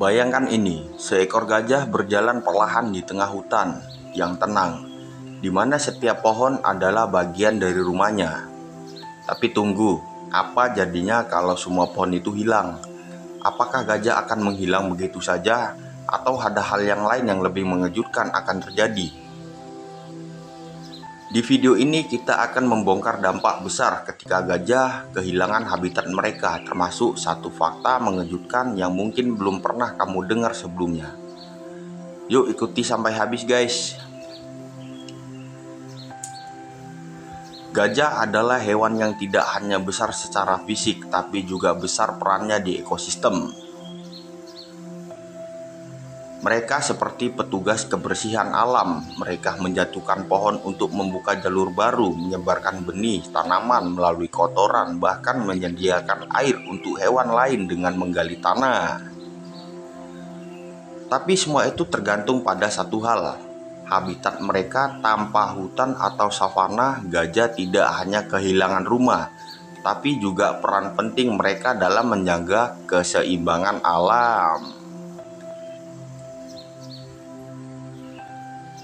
Bayangkan ini, seekor gajah berjalan perlahan di tengah hutan yang tenang, di mana setiap pohon adalah bagian dari rumahnya. Tapi tunggu, apa jadinya kalau semua pohon itu hilang? Apakah gajah akan menghilang begitu saja, atau ada hal yang lain yang lebih mengejutkan akan terjadi? Di video ini kita akan membongkar dampak besar ketika gajah kehilangan habitat mereka, termasuk satu fakta mengejutkan yang mungkin belum pernah kamu dengar sebelumnya. Yuk ikuti sampai habis guys. Gajah adalah hewan yang tidak hanya besar secara fisik, tapi juga besar perannya di ekosistem. Mereka seperti petugas kebersihan alam. Mereka menjatuhkan pohon untuk membuka jalur baru, menyebarkan benih, tanaman melalui kotoran, bahkan menyediakan air untuk hewan lain dengan menggali tanah. Tapi semua itu tergantung pada satu hal, habitat mereka. Tanpa hutan atau savana, gajah tidak hanya kehilangan rumah, tapi juga peran penting mereka dalam menjaga keseimbangan alam.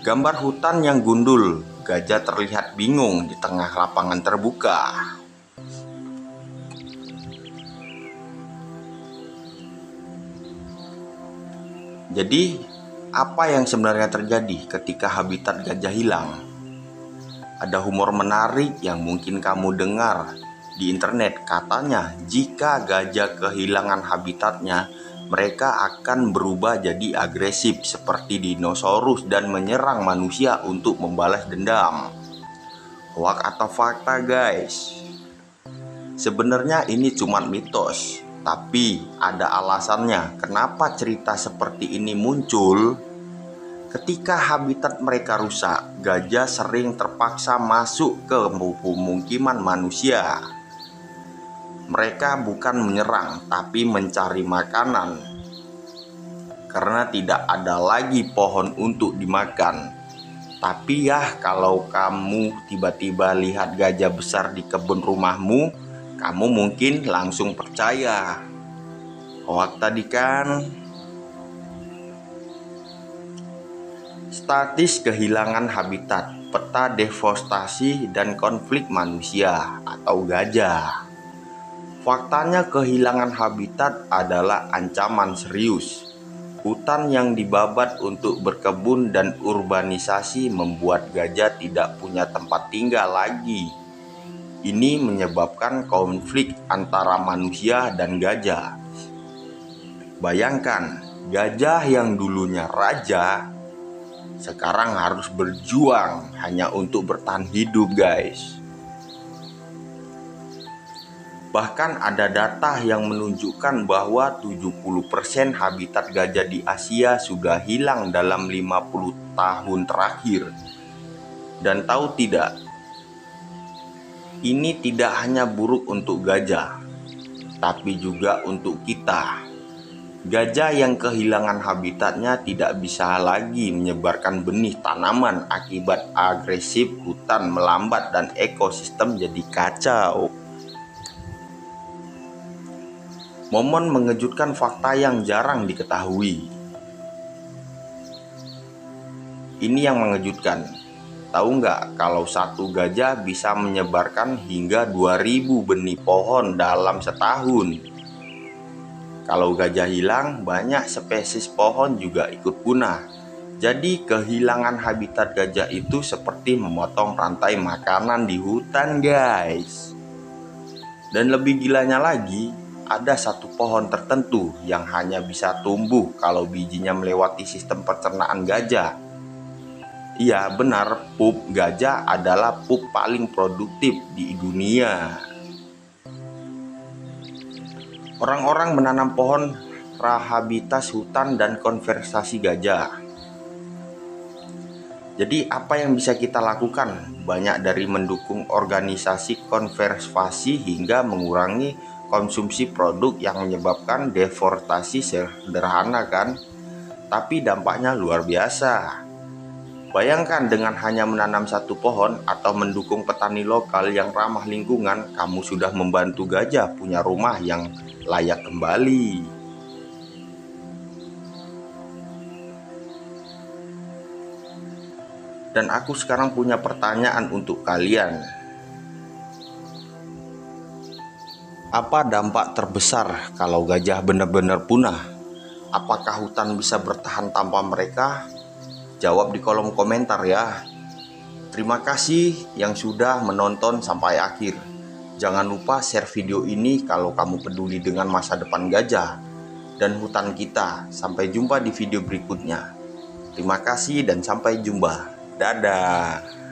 Gambar hutan yang gundul, gajah terlihat bingung di tengah lapangan terbuka. Jadi, apa yang sebenarnya terjadi ketika habitat gajah hilang? Ada humor menarik yang mungkin kamu dengar di internet. Katanya, jika gajah kehilangan habitatnya, mereka akan berubah jadi agresif seperti dinosaurus dan menyerang manusia untuk membalas dendam. Hoax atau fakta guys? Sebenarnya ini cuma mitos, tapi ada alasannya kenapa cerita seperti ini muncul. Ketika habitat mereka rusak, gajah sering terpaksa masuk ke pemukiman manusia. Mereka bukan menyerang, tapi mencari makanan. Karena tidak ada lagi pohon untuk dimakan. Tapi ya, kalau kamu tiba-tiba lihat gajah besar di kebun rumahmu, kamu mungkin langsung percaya. Hoax tadi kan? Statis kehilangan habitat, peta deforestasi dan konflik manusia atau gajah. Faktanya kehilangan habitat adalah ancaman serius. Hutan yang dibabat untuk berkebun dan urbanisasi membuat gajah tidak punya tempat tinggal lagi. Ini menyebabkan konflik antara manusia dan gajah. Bayangkan, gajah yang dulunya raja sekarang harus berjuang hanya untuk bertahan hidup guys. Bahkan ada data yang menunjukkan bahwa 70% habitat gajah di Asia sudah hilang dalam 50 tahun terakhir. Dan tahu tidak, ini tidak hanya buruk untuk gajah, tapi juga untuk kita. Gajah yang kehilangan habitatnya tidak bisa lagi menyebarkan benih tanaman akibat agresif hutan melambat dan ekosistem jadi kacau. Momen mengejutkan fakta yang jarang diketahui. Ini yang mengejutkan. Tahu nggak kalau satu gajah bisa menyebarkan hingga 2000 benih pohon dalam setahun? Kalau gajah hilang, banyak spesies pohon juga ikut punah. Jadi kehilangan habitat gajah itu seperti memotong rantai makanan di hutan guys. Dan lebih gilanya lagi, ada satu pohon tertentu yang hanya bisa tumbuh kalau bijinya melewati sistem pencernaan gajah. Iya benar, pup gajah adalah pup paling produktif di dunia. Orang-orang menanam pohon Prahabitas Hutan dan Konservasi Gajah. Jadi apa yang bisa kita lakukan? Banyak dari mendukung organisasi konservasi hingga mengurangi konsumsi produk yang menyebabkan deforestasi sederhana kan? Tapi dampaknya luar biasa. Bayangkan dengan hanya menanam satu pohon atau mendukung petani lokal yang ramah lingkungan, kamu sudah membantu gajah punya rumah yang layak kembali. Dan aku sekarang punya pertanyaan untuk kalian. Apa dampak terbesar kalau gajah benar-benar punah? Apakah hutan bisa bertahan tanpa mereka? Jawab di kolom komentar ya. Terima kasih yang sudah menonton sampai akhir. Jangan lupa share video ini kalau kamu peduli dengan masa depan gajah dan hutan kita. Sampai jumpa di video berikutnya. Terima kasih dan sampai jumpa. Dadah.